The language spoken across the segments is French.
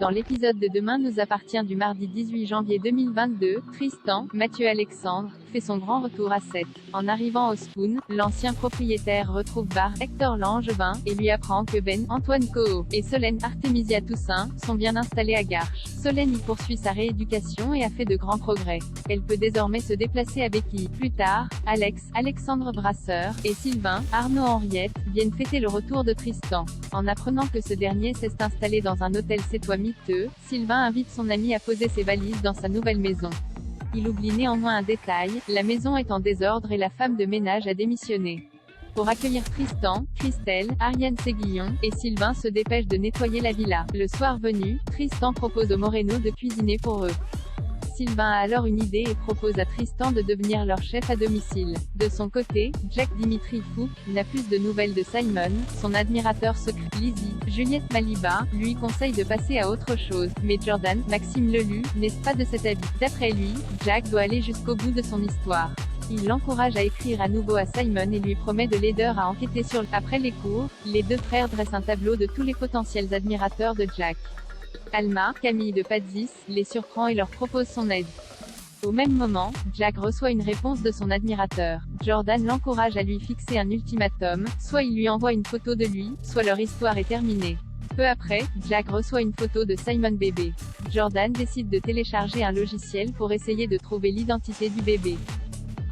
Dans l'épisode de Demain nous appartient du mardi 18 janvier 2022, Tristan, Mathieu Alexandre, fait son grand retour à Sète. En arrivant au Spoon, l'ancien propriétaire retrouve Bar, Hector Langevin, et lui apprend que Ben, Antoine Coho, et Solène Artemisia Toussaint, sont bien installés à Garches. Solène y poursuit sa rééducation et a fait de grands progrès. Elle peut désormais se déplacer avec I. Plus tard, Alex, Alexandre Brasseur, et Sylvain, Arnaud Henriette, viennent fêter le retour de Tristan. En apprenant que ce dernier s'est installé dans un hôtel sétois miteux, Sylvain invite son ami à poser ses valises dans sa nouvelle maison. Il oublie néanmoins un détail, la maison est en désordre et la femme de ménage a démissionné. Pour accueillir Tristan, Christelle, Ariane Séguillon, et Sylvain se dépêchent de nettoyer la villa. Le soir venu, Tristan propose aux Moreno de cuisiner pour eux. Sylvain a alors une idée et propose à Tristan de devenir leur chef à domicile. De son côté, Jack Dimitri Fouque n'a plus de nouvelles de Simon, son admirateur secret. Lizzie, Juliette Maliba, lui conseille de passer à autre chose, mais Jordan, Maxime Lelu, n'est pas de cet avis. D'après lui, Jack doit aller jusqu'au bout de son histoire. Il l'encourage à écrire à nouveau à Simon et lui promet de l'aider à enquêter sur. Après les cours, les deux frères dressent un tableau de tous les potentiels admirateurs de Jack. Alma, Camille de Padzis, les surprend et leur propose son aide. Au même moment, Jack reçoit une réponse de son admirateur. Jordan l'encourage à lui fixer un ultimatum, soit il lui envoie une photo de lui, soit leur histoire est terminée. Peu après, Jack reçoit une photo de Simon bébé. Jordan décide de télécharger un logiciel pour essayer de trouver l'identité du bébé.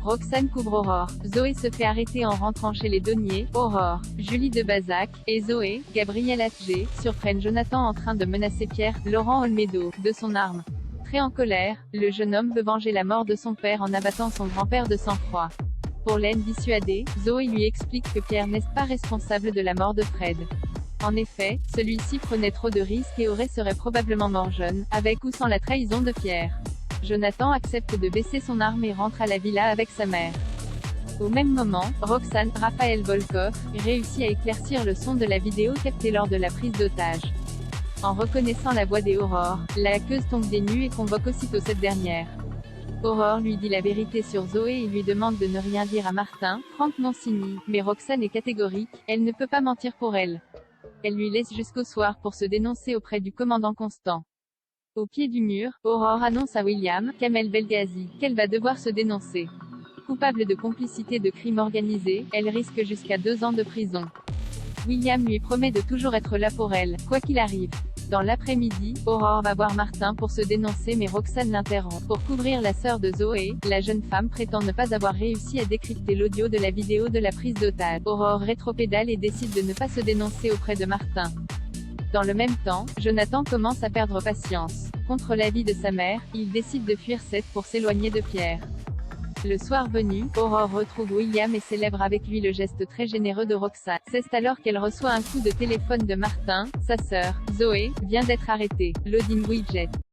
Roxane couvre Aurore. Zoé se fait arrêter en rentrant chez les Donnier. Aurore, Julie de Bazac, et Zoé, Gabriel Atget, surprennent Jonathan en train de menacer Pierre, Laurent Olmedo, de son arme. Très en colère, le jeune homme veut venger la mort de son père en abattant son grand-père de sang-froid. Pour l'en dissuader, Zoé lui explique que Pierre n'est pas responsable de la mort de Fred. En effet, celui-ci prenait trop de risques et serait probablement mort jeune, avec ou sans la trahison de Pierre. Jonathan accepte de baisser son arme et rentre à la villa avec sa mère. Au même moment, Roxane, Raphaël Volkov, réussit à éclaircir le son de la vidéo captée lors de la prise d'otage. En reconnaissant la voix des Aurore, la hackeuse tombe des nues et convoque aussitôt cette dernière. Aurore lui dit la vérité sur Zoé et lui demande de ne rien dire à Martin, Franck Mancini, mais Roxane est catégorique, elle ne peut pas mentir pour elle. Elle lui laisse jusqu'au soir pour se dénoncer auprès du commandant Constant. Au pied du mur, Aurore annonce à William, Kamel Belghazi, qu'elle va devoir se dénoncer. Coupable de complicité de crime organisé, elle risque jusqu'à 2 ans de prison. William lui promet de toujours être là pour elle, quoi qu'il arrive. Dans l'après-midi, Aurore va voir Martin pour se dénoncer mais Roxane l'interrompt. Pour couvrir la sœur de Zoé, la jeune femme prétend ne pas avoir réussi à décrypter l'audio de la vidéo de la prise d'otage. Aurore rétropédale et décide de ne pas se dénoncer auprès de Martin. Dans le même temps, Jonathan commence à perdre patience. Contre l'avis de sa mère, il décide de fuir Sète pour s'éloigner de Pierre. Le soir venu, Aurore retrouve William et célèbre avec lui le geste très généreux de Roxane. C'est alors qu'elle reçoit un coup de téléphone de Martin, sa sœur, Zoé, vient d'être arrêtée. Loading widget.